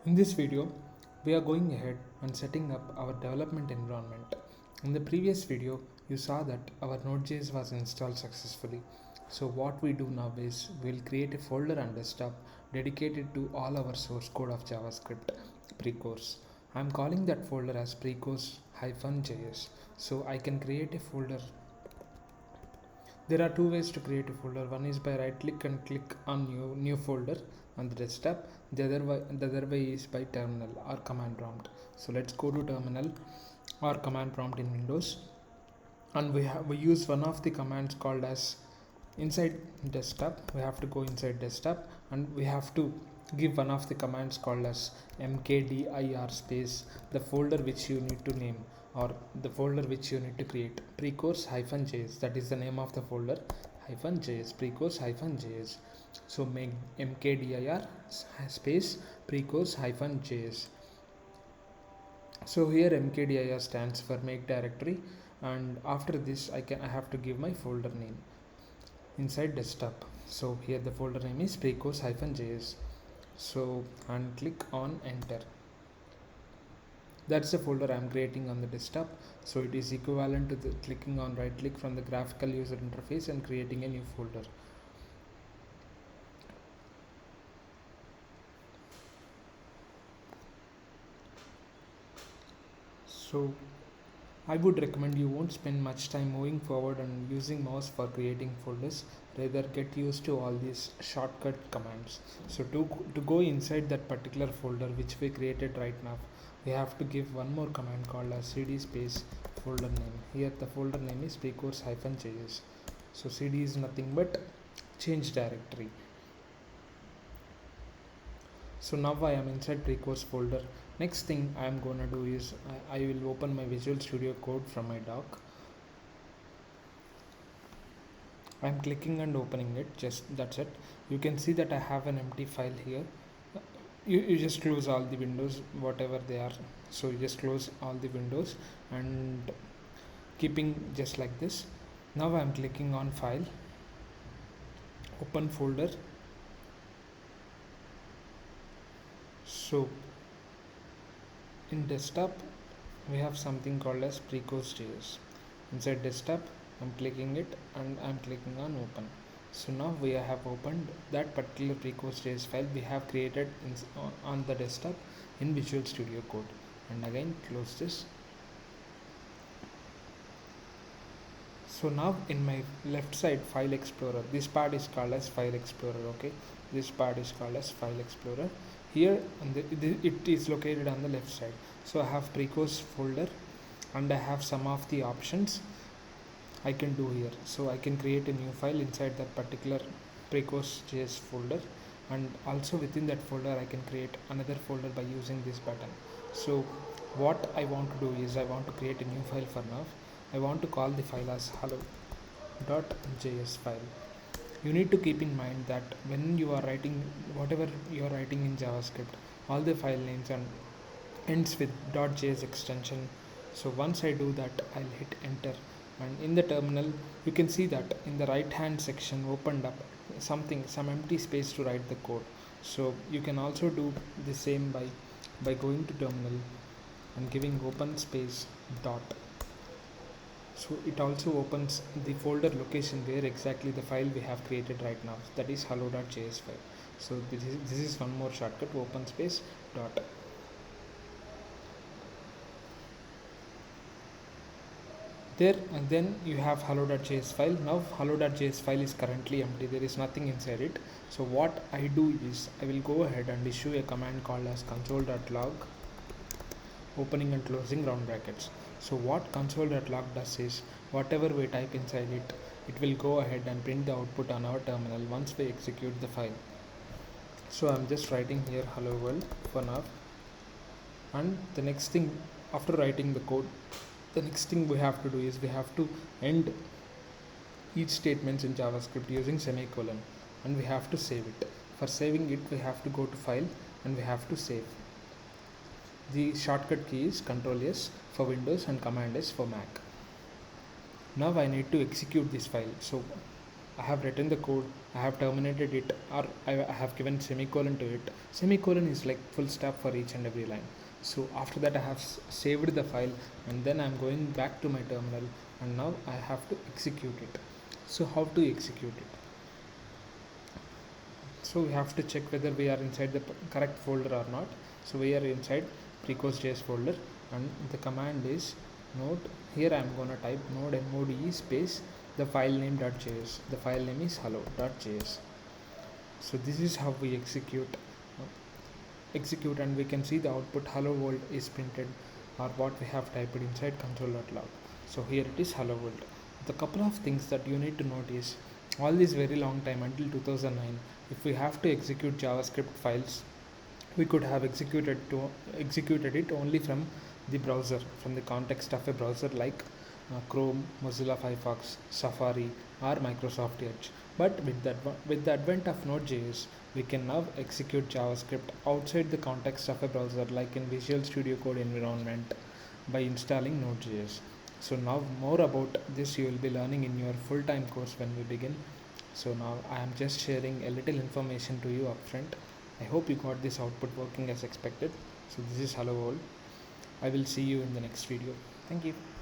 In this video, we are going ahead and setting up our development environment. In the previous video, you saw that our Node.js was installed successfully. So what we do now is we'll create a folder on desktop dedicated to all our source code of JavaScript, Precourse. I'm calling that folder as Precourse-js. So I can create a folder. There are two ways to create a folder. One is by right click and click on new folder on the desktop. The other way is by terminal or command prompt. So let's go to terminal or command prompt in Windows, and we use one of the commands called as inside desktop. We have to go inside desktop and we have to give one of the commands called as mkdir space the folder which you need to name, or the folder which you need to create, precourse-js. That is the name of the folder, -js, precourse-js. So make mkdir space precourse-js. So here mkdir stands for make directory, and after this I have to give my folder name inside desktop. So here the folder name is precourse-js. So and click on enter. That's the folder I'm creating on the desktop. So it is equivalent to the clicking on right click from the graphical user interface and creating a new folder. So I would recommend you won't spend much time moving forward and using mouse for creating folders. Rather get used to all these shortcut commands. So to go inside that particular folder which we created right now, we have to give one more command called as cd space folder name. Here the folder name is precourse-js. So cd is nothing but change directory. So now I am inside precourse folder. Next thing I am gonna do is I will open my Visual Studio Code from my dock. I am clicking and opening it, just that's it. You can see that I have an empty file here. You just close all the windows whatever they are. So you just close all the windows and keeping just like this. Now I am clicking on file, open folder. So in desktop we have something called as precourse.js. Inside desktop I'm clicking it and I'm clicking on open. So now we have opened that particular precourse.js file we have created on the desktop in Visual Studio Code, and again close this. So now in my left side file explorer, this part is called as file explorer. Okay, this part is called as file explorer. Here it is located on the left side. So I have precourse folder and I have some of the options I can do here. So I can create a new file inside that particular precourse.js folder, and also within that folder I can create another folder by using this button. So what I want to do is I want to create a new file. For now I want to call the file as hello.js file. You need to keep in mind that when you are writing whatever you are writing in JavaScript, all the file names and ends with .js extension. So once I do that, I'll hit enter, and in the terminal you can see that in the right hand section opened up some empty space to write the code. So you can also do the same by going to terminal and giving open space dot. So it also opens the folder location where exactly the file we have created right now, that is hello.js file. So this is one more shortcut, open space dot. There, and then you have hello.js file. Now hello.js file is currently empty, there is nothing inside it. So what I do is I will go ahead and issue a command called as console.log, opening and closing round brackets. So what console.log does is whatever we type inside it, it will go ahead and print the output on our terminal once we execute the file. So I'm just writing here hello world for now, and the next thing after writing the code, the next thing we have to do is we have to end each statements in JavaScript using semicolon, and we have to save it. For saving it we have to go to file and we have to save. The shortcut key is Ctrl S for Windows and Command S for Mac. Now I need to execute this file. So I have written the code, I have terminated it, or I have given semicolon to it. Semicolon is like full stop for each and every line. So after that I have saved the file, and then I'm going back to my terminal, and now I have to execute it. So how to execute it? So we have to check whether we are inside the correct folder or not. So we are inside Precourse.js folder, and the command is node. Here I am gonna type node mode space the file name.js. The file name is hello.js. So this is how we execute, and we can see the output hello world is printed, or what we have typed inside console.log. So here it is hello world. The couple of things that you need to note is, all this very long time until 2009, if we have to execute JavaScript files, we could have executed it only from the browser, from the context of a browser like Chrome, Mozilla Firefox, Safari, or Microsoft Edge. But with the advent of Node.js, we can now execute JavaScript outside the context of a browser like in Visual Studio Code environment by installing Node.js. So now more about this you will be learning in your full-time course when we begin. So now I am just sharing a little information to you upfront. I hope you got this output working as expected. So this is Hello World. I will see you in the next video. Thank you.